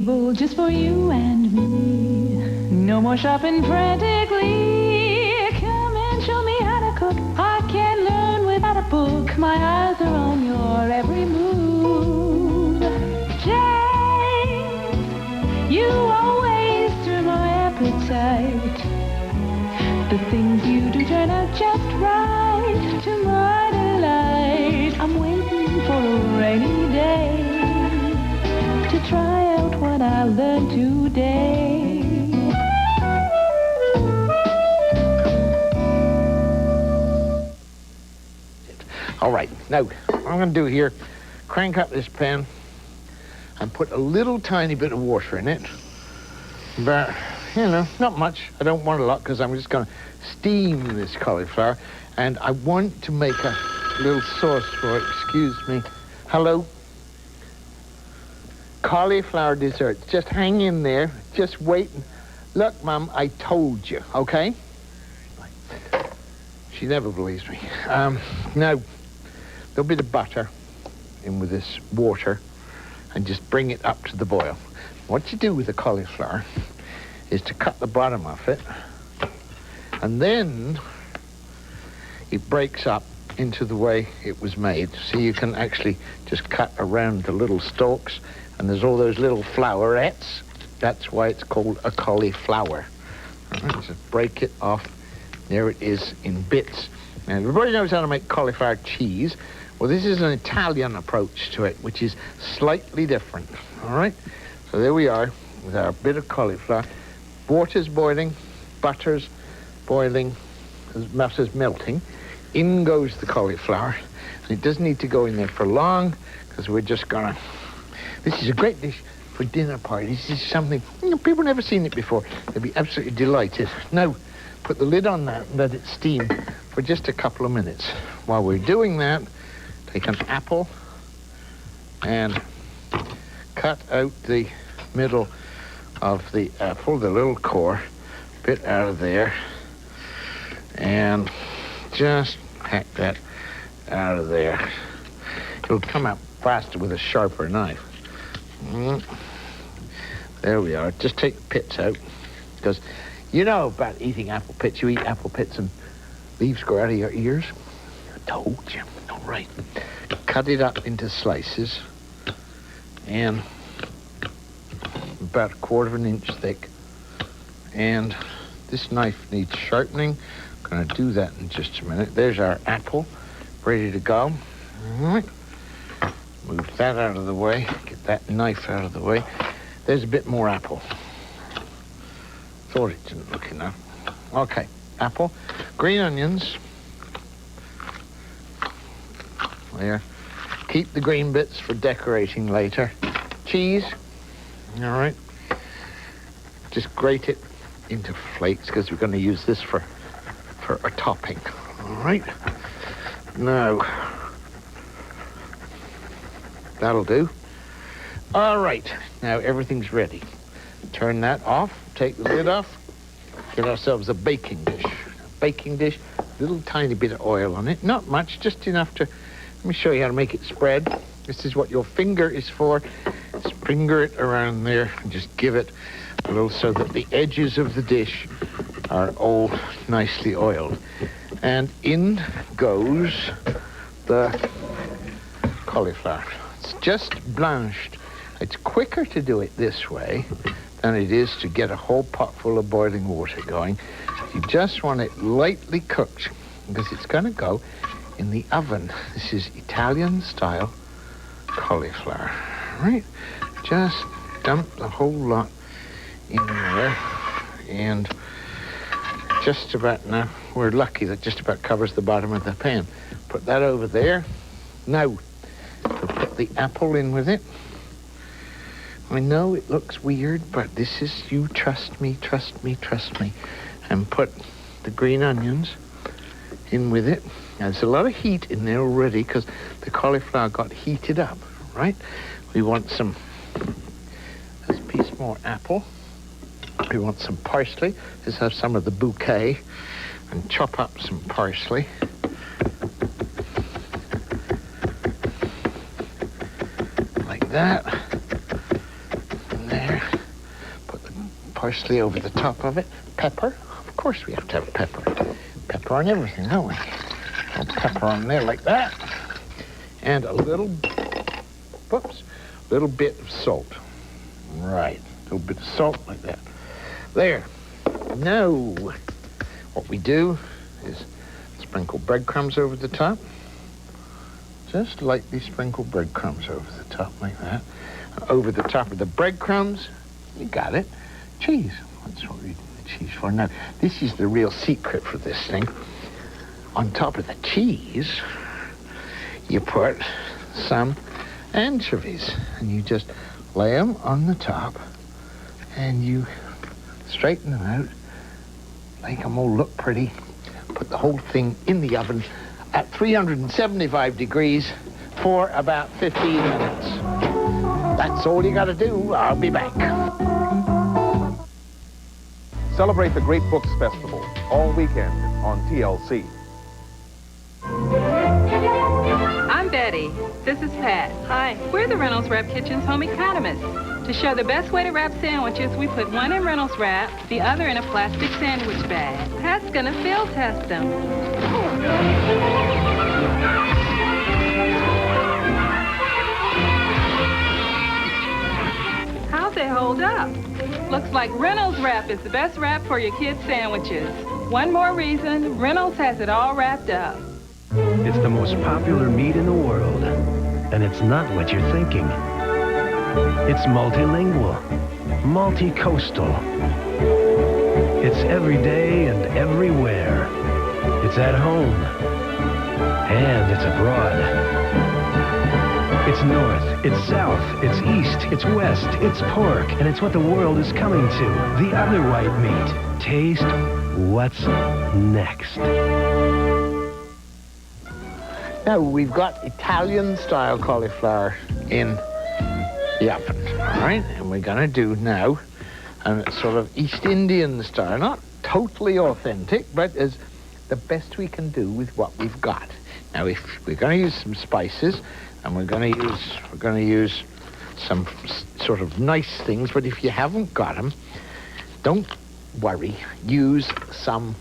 Just for you and me. No more shopping frantically. Come and show me how to cook. I can learn without a book. My eyes are on your every move. James, you always stir my appetite. The things you do turn out just right. To my delight, I'm waiting for a rainy day to try out what I learned today. All right, now, what I'm going to do here, crank up this pan and put a little tiny bit of water in it. But, you know, not much. I don't want a lot because I'm just going to steam this cauliflower. And I want to make a little sauce for it. Excuse me. Hello? Cauliflower dessert. Just hang in there. Just wait. Look, Mum, I told you, okay? She never believes me. Now, a little bit of butter in with this water and just bring it up to the boil. What you do with the cauliflower is to cut the bottom of it, and then it breaks up into the way it was made. So you can actually just cut around the little stalks, and there's all those little flowerets. That's why it's called a cauliflower. All right, just break it off. There it is in bits. Now, everybody knows how to make cauliflower cheese. Well, this is an Italian approach to it, which is slightly different. All right? So there we are with our bit of cauliflower. Water's boiling, butter's boiling, butter's melting. In goes the cauliflower. And it doesn't need to go in there for long, because we're just gonna... This is a great dish for dinner parties. This is something, you know, people never seen it before. They'll be absolutely delighted. Now, put the lid on that and let it steam for just a couple of minutes. While we're doing that, take an apple and cut out the middle of the apple, the little core, bit out of there, and just hack that out of there. It'll come out faster with a sharper knife. There we are. Just take the pits out, because you know about eating apple pits. You eat apple pits and leaves go out of your ears. I told you. All right. Cut it up into slices, and about 1/4 inch thick. And this knife needs sharpening. I'm going to do that in just a minute. There's our apple, ready to go. All right. Move that out of the way. Get that knife out of the way. There's a bit more apple. Thought it didn't look enough. Okay, apple. Green onions. There. Keep the green bits for decorating later. Cheese. All right. Just grate it into flakes, because we're going to use this for a topping. All right. Now, that'll do. All right. Now everything's ready. Turn that off. Take the lid off. Get ourselves a baking dish. A baking dish, little tiny bit of oil on it. Not much, just enough to... Let me show you how to make it spread. This is what your finger is for. Just finger it around there and just give it a little, so that the edges of the dish are all nicely oiled. And in goes the cauliflower. It's just blanched. It's quicker to do it this way than it is to get a whole pot full of boiling water going. You just want it lightly cooked, because it's going to go in the oven. This is Italian-style cauliflower. Right? Just dump the whole lot in there, and just about now, we're lucky that just about covers the bottom of the pan. Put that over there. Now, we'll put the apple in with it. I know it looks weird, but this is, you trust me, trust me, trust me. And put the green onions in with it. Now, there's a lot of heat in there already, because the cauliflower got heated up, right? We want some, there's a piece more apple. We want some parsley. Let's have some of the bouquet and chop up some parsley. Like that. And there. parsley over the top of it. Pepper. Of course we have to have pepper. Pepper on everything, don't we? A little pepper on there like that. And a little bit of salt. Right, a little bit of salt like that. There. Now, what we do is sprinkle breadcrumbs over the top. Just lightly sprinkle breadcrumbs over the top like that. Over the top of the breadcrumbs, you got it, cheese. That's what we do the cheese for. Now, this is the real secret for this thing. On top of the cheese, you put some anchovies, and you just lay them on the top, and you straighten them out, make them all look pretty, put the whole thing in the oven at 375 degrees for about 15 minutes. That's all you gotta do. I'll be back. Celebrate the Great Books Festival all weekend on TLC. I'm Betty. This is Pat. Hi. We're the Reynolds Wrap Kitchen's home economists. To show the best way to wrap sandwiches, we put one in Reynolds Wrap, the other in a plastic sandwich bag. Pat's gonna field test them. How'd they hold up? Looks like Reynolds Wrap is the best wrap for your kids' sandwiches. One more reason, Reynolds has it all wrapped up. It's the most popular meat in the world, and it's not what you're thinking. It's multilingual, multi-coastal. It's everyday and everywhere. It's at home, and it's abroad. It's north, it's south, it's east, it's west, it's pork, and it's what the world is coming to. The other white meat. Taste what's next. Now, we've got Italian-style cauliflower in the oven, all right? And we're gonna do now a sort of East Indian style, not totally authentic, but as the best we can do with what we've got. Now, if we're gonna use some spices, and we're gonna use some sort of nice things, but if you haven't got them, don't worry, use some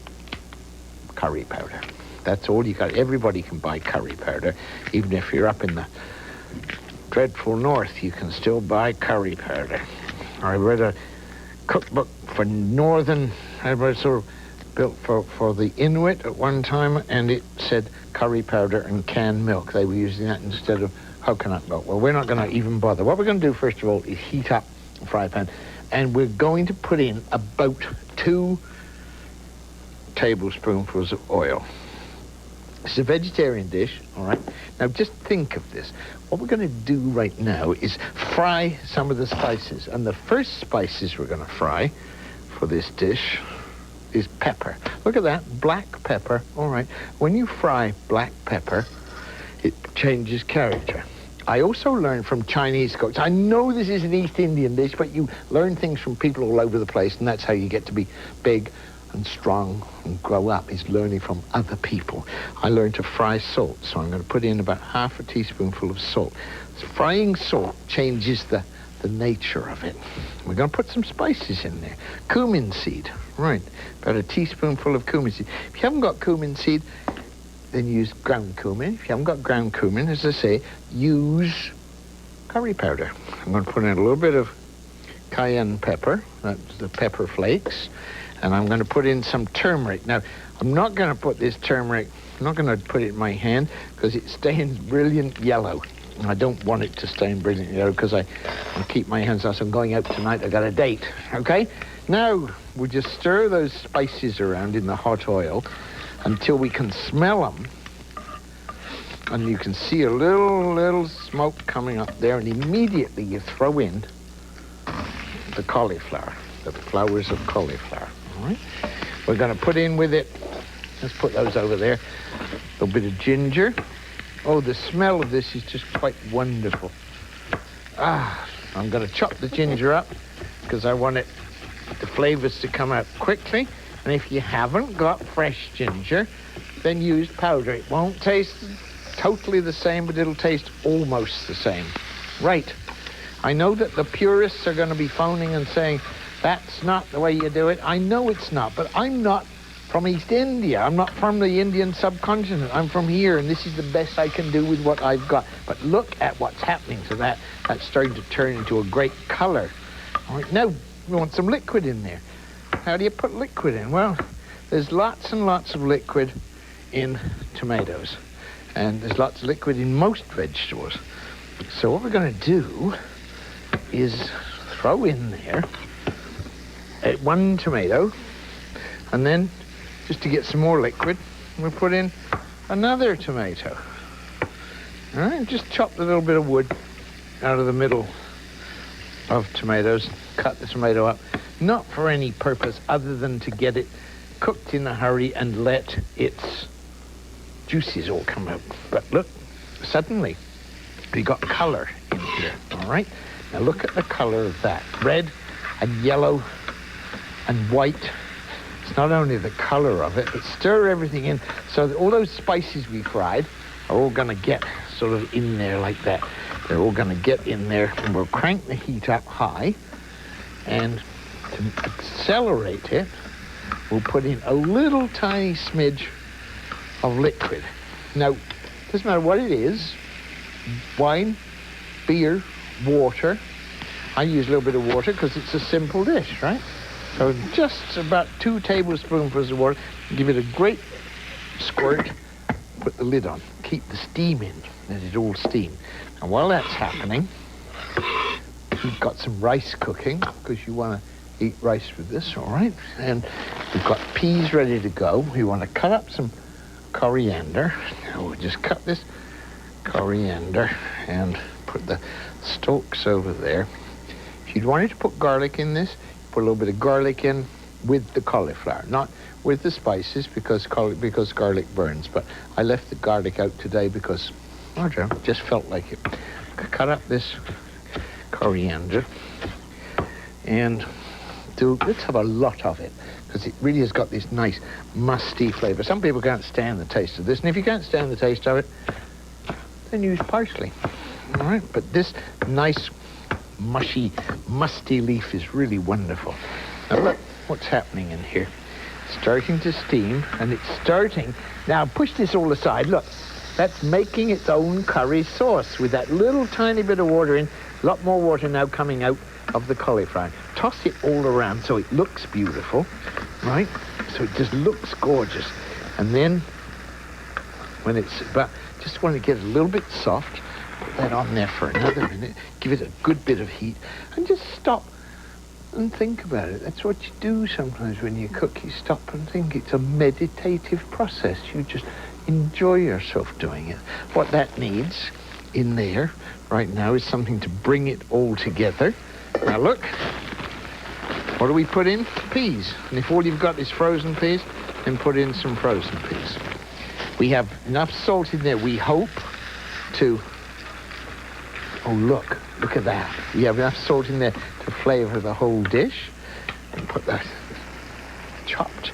curry powder. That's all you got. Everybody can buy curry powder. Even if you're up in the dreadful north, you can still buy curry powder. I read a cookbook for northern, I read sort of built for the Inuit at one time, and it said curry powder and canned milk. They were using that instead of coconut milk. Well, we're not going to even bother. What we're going to do, first of all, is heat up a fry pan, and we're going to put in about 2 tablespoonfuls of oil. It's a vegetarian dish, all right? Now, just think of this. What we're going to do right now is fry some of the spices. And the first spices we're going to fry for this dish is pepper. Look at that, black pepper, all right. When you fry black pepper, it changes character. I also learned from Chinese cooks. I know this is an East Indian dish, but you learn things from people all over the place, and that's how you get to be big and strong and grow up, is learning from other people. I learned to fry salt, so I'm going to put in about half a teaspoonful of salt. Frying salt changes the nature of it. We're going to put some spices in there. Cumin seed, right, about a teaspoonful of cumin seed. If you haven't got cumin seed, then use ground cumin. If you haven't got ground cumin, as I say, use curry powder. I'm going to put in a little bit of cayenne pepper, that's the pepper flakes, and I'm going to put in some turmeric. Now, I'm not going to put this turmeric, I'm not going to put it in my hand because it stains brilliant yellow. And I don't want it to stain brilliant yellow because I keep my hands out. So I'm going out tonight, I got a date, okay? Now, we just stir those spices around in the hot oil until we can smell them. And you can see a little smoke coming up there, and immediately you throw in the cauliflower, the flowers of cauliflower, all right? We're going to put in with it, let's put those over there, a little bit of ginger. Oh, the smell of this is just quite wonderful. I'm going to chop the ginger up because I want the flavors to come out quickly. And if you haven't got fresh ginger, then use powder. It won't taste totally the same, but it'll taste almost the same. Right. I know that the purists are going to be phoning and saying, That's not the way you do it. I know it's not, but I'm not from East India. I'm not from the Indian subcontinent. I'm from here, and this is the best I can do with what I've got. But look at what's happening to that. That's starting to turn into a great color. All right, now we want some liquid in there. How do you put liquid in? Well, there's lots and lots of liquid in tomatoes, and there's lots of liquid in most vegetables. So what we're going to do is throw in there one tomato, and then just to get some more liquid, we'll put in another tomato. All right, just chop a little bit of wood out of the middle of tomatoes, cut the tomato up, not for any purpose other than to get it cooked in a hurry and let its juices all come out. But look, suddenly we got color in here, all right? Now look at the color of that, red and yellow and white. It's not only the color of it, but stir everything in so that all those spices we fried are all gonna get sort of in there like that. They're all gonna get in there, and we'll crank the heat up high, and to accelerate it, we'll put in a little tiny smidge of liquid. Now, doesn't matter what it is, wine, beer, water. I use a little bit of water because it's a simple dish, right? So just about 2 tablespoonfuls of water, give it a great squirt, put the lid on, keep the steam in, let it all steam. And while that's happening, we've got some rice cooking, because you want to eat rice with this, all right? And we've got peas ready to go. We want to cut up some coriander. Now we'll just cut this coriander and put the stalks over there. If you wanted to put garlic in this, put a little bit of garlic in with the cauliflower, not with the spices, because garlic burns. But I left the garlic out today because I don't know, just felt like it. Cut up this coriander and let's have a lot of it, because it really has got this nice musty flavor. Some people can't stand the taste of this, and if you can't stand the taste of it, then use parsley. All right, but this nice mushy, musty leaf is really wonderful. Now look what's happening in here. It's starting to steam, and it's starting. Now push this all aside. Look, that's making its own curry sauce with that little tiny bit of water in. A lot more water now coming out of the cauliflower. Toss it all around so it looks beautiful, right? So it just looks gorgeous. And then when it's about, just want to get a little bit soft, put that on there for another minute, give it a good bit of heat, and just stop and think about it. That's what you do sometimes when you cook. You stop and think. It's a meditative process. You just enjoy yourself doing it. What that needs in there right now is something to bring it all together. Now look, what do we put in? Peas. And if all you've got is frozen peas, then put in some frozen peas. We have enough salt in there, we hope, to... Oh, look at that. We have enough salt in there to flavor the whole dish. And put that chopped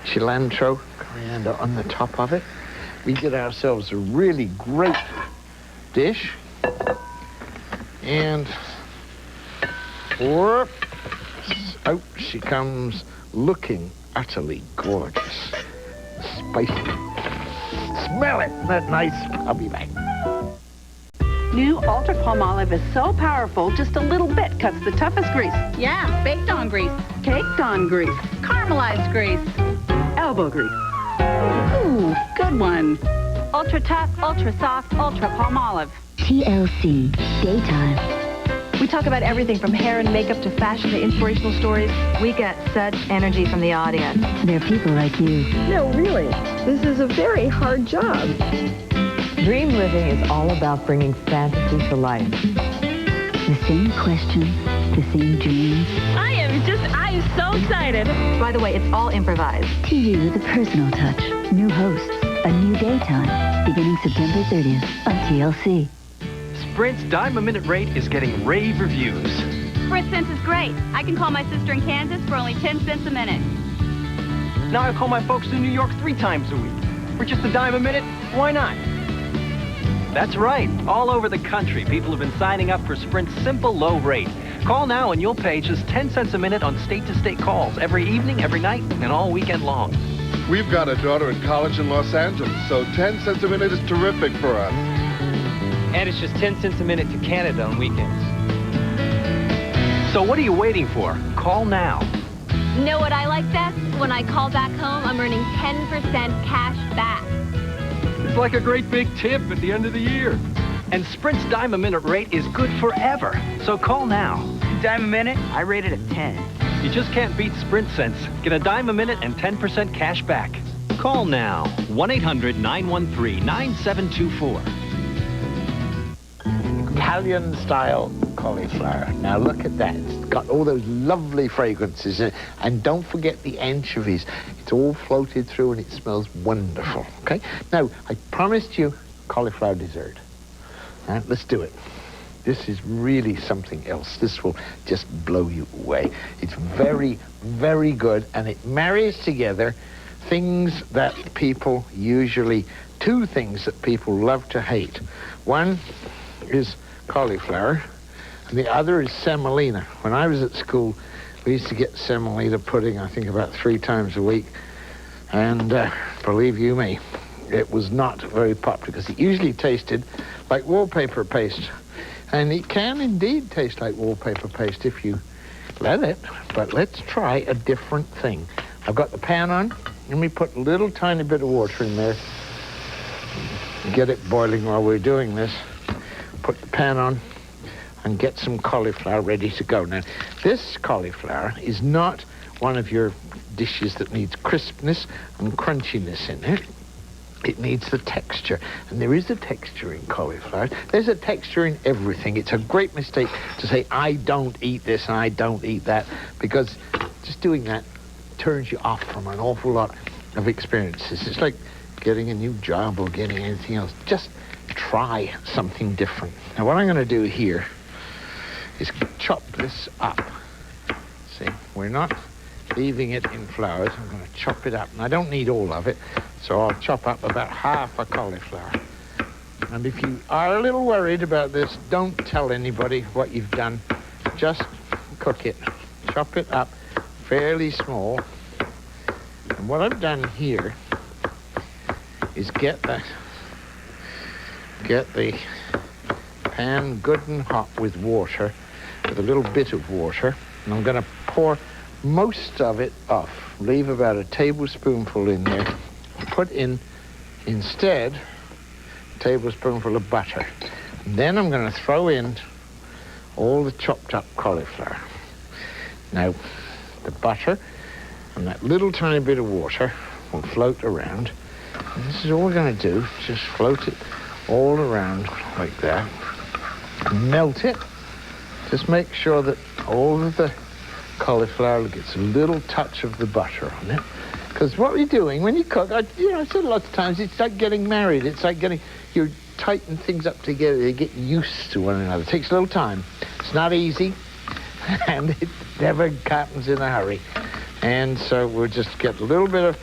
cilantro, coriander on the top of it. We get ourselves a really great dish. And whoop, out she comes, looking utterly gorgeous. Spicy. Smell it. Isn't that nice? I'll be back. New Ultra Palm Olive is so powerful, just a little bit cuts the toughest grease. Yeah, baked on grease, Caked on grease. caramelized grease. Elbow grease. Ooh, good one. Ultra tough, ultra soft, ultra palm olive. TLC, daytime. We talk about everything from hair and makeup to fashion to inspirational stories. We get such energy from the audience. They're people like you. No, really. This is a very hard job. Dream living is all about bringing fantasy to life. The same questions, the same dreams. I am so excited. By the way, it's all improvised. To you, the personal touch. New hosts, a new daytime, beginning September 30th on TLC. Sprint's dime-a-minute rate is getting rave reviews. Sprint Sense is great. I can call my sister in Kansas for only 10 cents a minute. Now I call my folks in New York 3 times a week. For just a dime a minute, why not? That's right. All over the country, people have been signing up for Sprint's simple low rate. Call now and you'll pay just 10 cents a minute on state-to-state calls every evening, every night, and all weekend long. We've got a daughter in college in Los Angeles, so 10 cents a minute is terrific for us. And it's just 10 cents a minute to Canada on weekends. So what are you waiting for? Call now. Know what I like best? When I call back home, I'm earning 10% cash back. It's like a great big tip at the end of the year. And Sprint's dime a minute rate is good forever. So call now. Dime a minute? I rate it a 10. You just can't beat Sprint cents. Get a dime a minute and 10% cash back. Call now. 1-800-913-9724. Italian-style cauliflower. Now look at that. It's got all those lovely fragrances in it. And don't forget the anchovies. It's all floated through and it smells wonderful, okay? Now, I promised you cauliflower dessert. All right, let's do it. This is really something else. This will just blow you away. It's very, very good, and it marries together things that people usually, two things that people love to hate. One is cauliflower, and the other is semolina. When I was at school, we used to get semolina pudding, I think, about 3 times a week, and believe you me, it was not very popular because it usually tasted like wallpaper paste. And it can indeed taste like wallpaper paste if you let it. But let's try a different thing. I've got the pan on. Let me put a little tiny bit of water in there. Get it boiling while we're doing this. Put the pan on and get some cauliflower ready to go. Now, this cauliflower is not one of your dishes that needs crispness and crunchiness in it. It needs the texture, and there is a texture in cauliflower. There's a texture in everything. It's a great mistake to say, I don't eat this and I don't eat that, because just doing that turns you off from an awful lot of experiences. It's like getting a new job or getting anything else. Just try something different. Now, what I'm going to do here is chop this up. See, we're not leaving it in flowers. I'm going to chop it up, and I don't need all of it. So I'll chop up about half a cauliflower. And if you are a little worried about this, don't tell anybody what you've done. Just cook it. Chop it up fairly small. And what I've done here is get the pan good and hot with water, with a little bit of water. And I'm going to pour most of it off. Leave about a tablespoonful in there. Put in, instead, a tablespoonful of butter. And then I'm going to throw in all the chopped up cauliflower. Now, the butter and that little tiny bit of water will float around. And this is all we're going to do, just float it all around like that. Melt it. Just make sure that all of the cauliflower gets a little touch of the butter on it. Because what we're doing when you cook, I said lots of times, it's like getting married. It's like you tighten things up together. You get used to one another. It takes a little time. It's not easy, and it never happens in a hurry. And so we'll just get a little bit of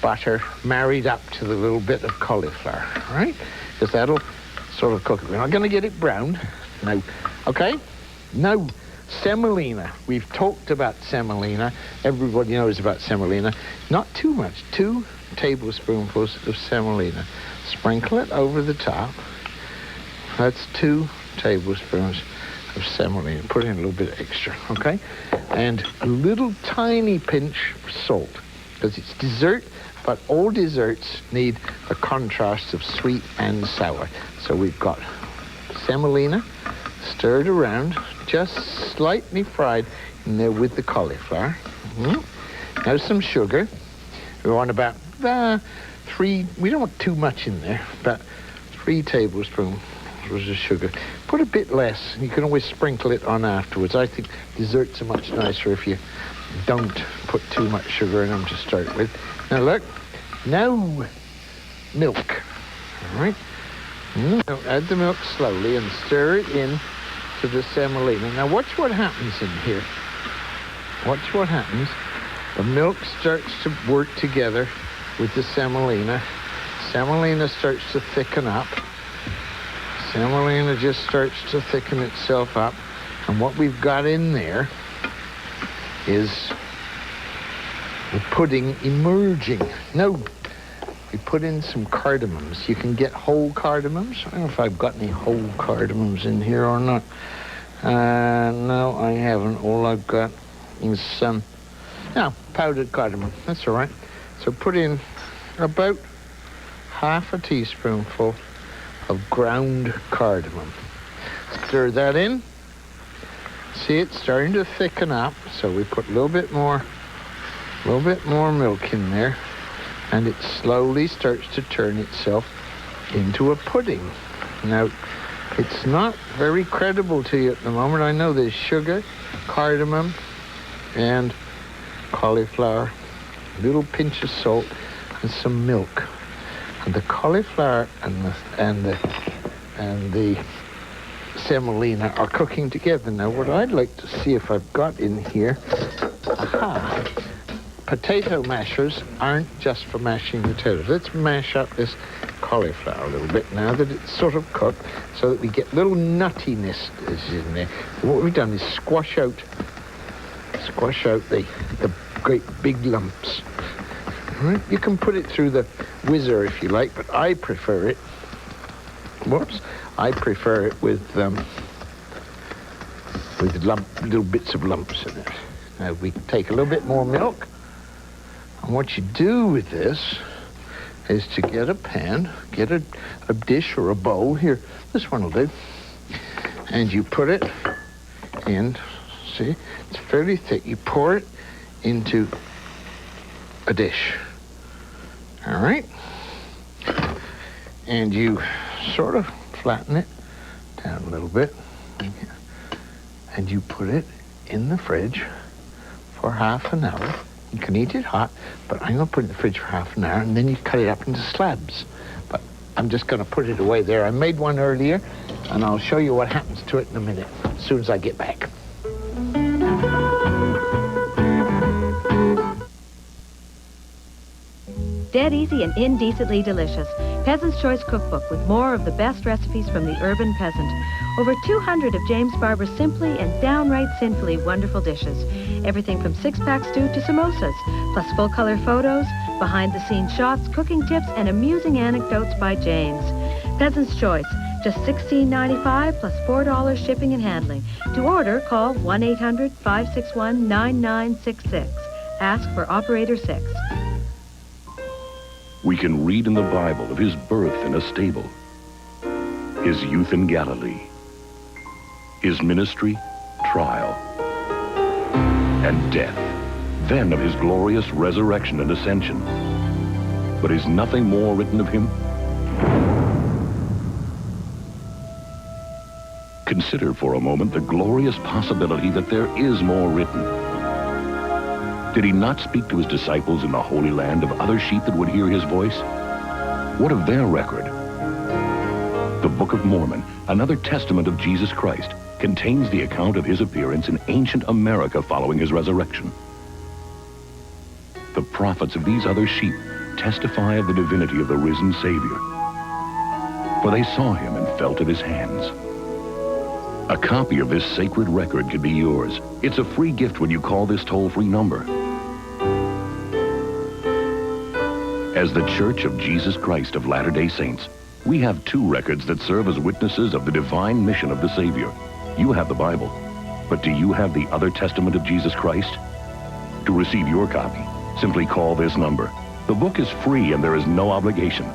butter married up to the little bit of cauliflower, right? Because that'll sort of cook it. We're not going to get it brown. No. Okay? No. Semolina. We've talked about semolina. Everybody knows about semolina. Not too much. 2 tablespoonfuls of semolina. Sprinkle it over the top. That's 2 tablespoons of semolina. Put in a little bit extra, okay? And a little tiny pinch of salt, because it's dessert, but all desserts need a contrast of sweet and sour. So we've got semolina stirred around, just slightly fried in there with the cauliflower. Now some sugar. We want about 3, we don't want too much in there, about 3 tablespoons of sugar. Put a bit less, and you can always sprinkle it on afterwards. I think desserts are much nicer if you don't put too much sugar in them to start with. Now look, now milk, all right? Now add the milk slowly and stir it in to the semolina. Now watch what happens in here. Watch what happens. The milk starts to work together with the semolina. Semolina starts to thicken up. Semolina just starts to thicken itself up. And what we've got in there is the pudding emerging. No, we put in some cardamoms. You can get whole cardamoms. I don't know if I've got any whole cardamoms in here or not. No, I haven't. All I've got is some powdered cardamom. That's all right. So put in about half a teaspoonful of ground cardamom. Stir that in. See, it's starting to thicken up, so we put a little bit more milk in there, and it slowly starts to turn itself into a pudding. Now, it's not very credible to you at the moment. I know there's sugar, cardamom, and cauliflower, a little pinch of salt, and some milk. And the cauliflower and the semolina are cooking together. Now, what I'd like to see if I've got in here, potato mashers aren't just for mashing potatoes. Let's mash up this cauliflower a little bit now that it's sort of cooked, so that we get little nuttiness in there. And what we've done is squash out the great big lumps. All right? You can put it through the whizzer if you like, but I prefer it. I prefer it with little bits of lumps in it. Now we take a little bit more milk, and what you do with this is to get a pan, get a dish or a bowl. Here, this one will do. And you put it in, see, it's fairly thick. You pour it into a dish. All right? And you sort of flatten it down a little bit. And you put it in the fridge for half an hour. You can eat it hot, but I'm going to put it in the fridge for half an hour, and then you cut it up into slabs. But I'm just going to put it away there. I made one earlier, and I'll show you what happens to it in a minute, as soon as I get back. Dead easy and indecently delicious. Peasant's Choice Cookbook with more of the best recipes from the Urban Peasant. Over 200 of James Barber's simply and downright sinfully wonderful dishes. Everything from six-pack stew to samosas, plus full-color photos, behind-the-scenes shots, cooking tips, and amusing anecdotes by James. Peasant's Choice, just $16.95 plus $4 shipping and handling. To order, call 1-800-561-9966. Ask for Operator 6. We can read in the Bible of his birth in a stable, his youth in Galilee, his ministry, trial, and death, then of his glorious resurrection and ascension. But is nothing more written of him? Consider for a moment the glorious possibility that there is more written. Did he not speak to his disciples in the Holy Land of other sheep that would hear his voice? What of their record? The Book of Mormon, another testament of Jesus Christ, contains the account of his appearance in ancient America following his resurrection. The prophets of these other sheep testify of the divinity of the risen Savior, for they saw him and felt of his hands. A copy of this sacred record can be yours. It's a free gift when you call this toll-free number. As the Church of Jesus Christ of Latter-day Saints, we have two records that serve as witnesses of the divine mission of the Savior. You have the Bible, but do you have the other testament of Jesus Christ? To receive your copy, simply call this number. The book is free and there is no obligation.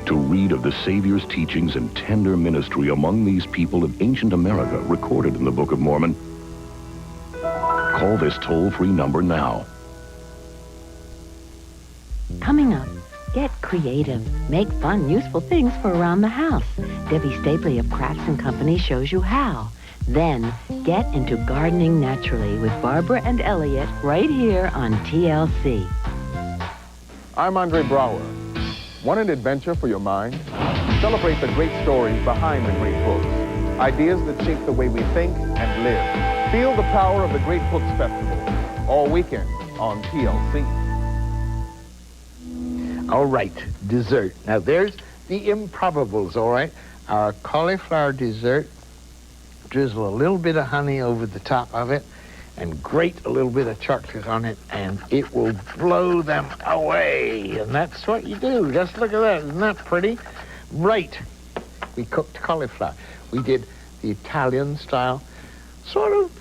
To read of the Savior's teachings and tender ministry among these people of ancient America recorded in the Book of Mormon, call this toll-free number now. Coming up, get creative. Make fun, useful things for around the house. Debbie Stapley of Crafts & Company shows you how. Then, get into gardening naturally with Barbara and Elliot right here on TLC. I'm Andre Brower. Want an adventure for your mind? Celebrate the great stories behind the great books. Ideas that shape the way we think and live. Feel the power of the Great Books Festival. All weekend on TLC. All right, dessert. Now there's the improbables, all right? Our cauliflower dessert drizzle a little bit of honey over the top of it, and grate a little bit of chocolate on it, and it will blow them away. And that's what you do. Just look at that. Isn't that pretty? Right. We cooked cauliflower. We did the Italian style, sort of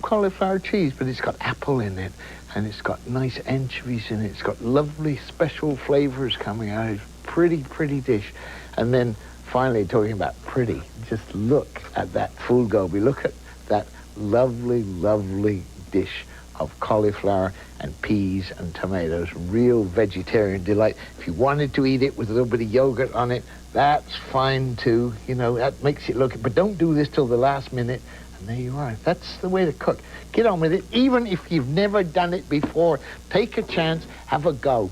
cauliflower cheese, but it's got apple in it, and it's got nice anchovies in it. It's got lovely special flavors coming out. It's a pretty, pretty dish. And then finally, talking about pretty, just look at that full goby. Look at that lovely, lovely dish of cauliflower and peas and tomatoes. Real vegetarian delight. If you wanted to eat it with a little bit of yogurt on it, that's fine too. You know, that makes it look, but don't do this till the last minute. And there you are. That's the way to cook. Get on with it. Even if you've never done it before, take a chance, have a go.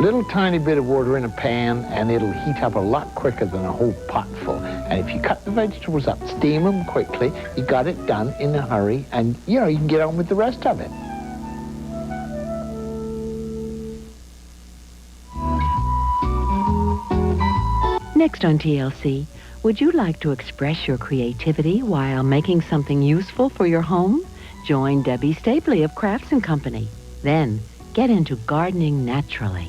Little tiny bit of water in a pan, and it'll heat up a lot quicker than a whole pot full. And if you cut the vegetables up, steam them quickly, you got it done in a hurry, and you know, you can get on with the rest of it. Next on TLC, would you like to express your creativity while making something useful for your home? Join Debbie Stapley of Crafts & Company. Then, get into gardening naturally.